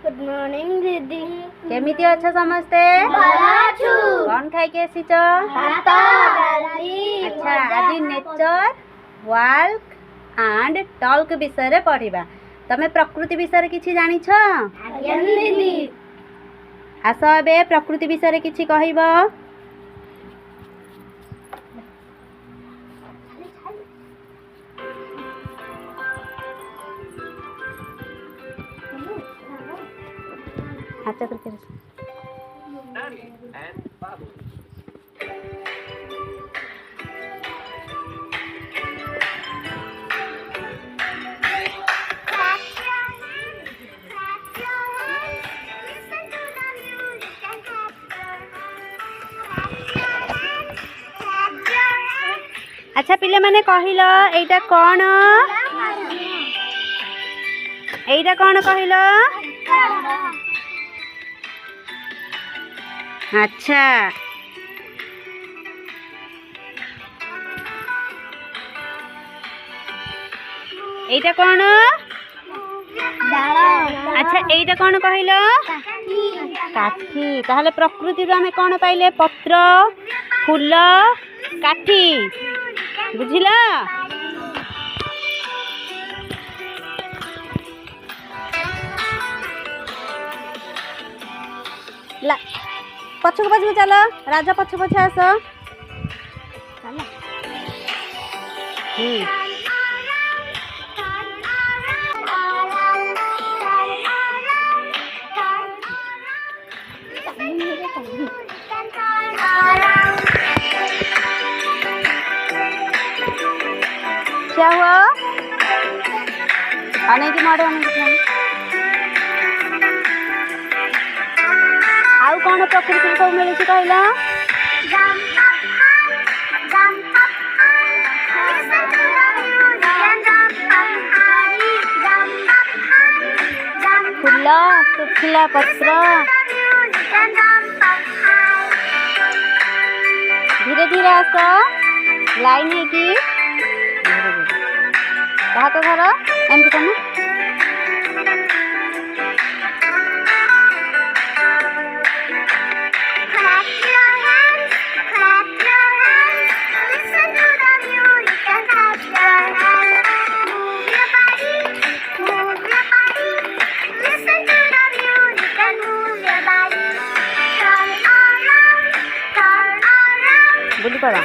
Good morning दीदी। केमिति अच्छा समस्ते कौन खाई के आसीच? भात डाली। अच्छा आज नेचर वाल्क एंड टॉक विषय रे पढ़िबा। तमे प्रकृति विषय रे किछि जानिछ? आज्ञा दीदी। आस एबे प्रकृति विषय रे किछि कहिबो। अच्छा करके अच्छा पिले माने कहिल एटा कौन? एटा कौन कहिल? अच्छा एटा कौन? अच्छा एटा कौन कहिल? काठी। ताहले प्रकृति रो हमें कौन पाइले? पत्र, फूल, काठी। बुझिला? ला पछक पछक चल राजा पछ पछ आस। क्या हुआ? आने की मारे आउ कौन प्रकृति सब मिलूँ कहला? फूल, सुखिला पत्र। धीरे धीरे आस लाइन है कि हाथ धर एमती करना। बुझी पड़ा?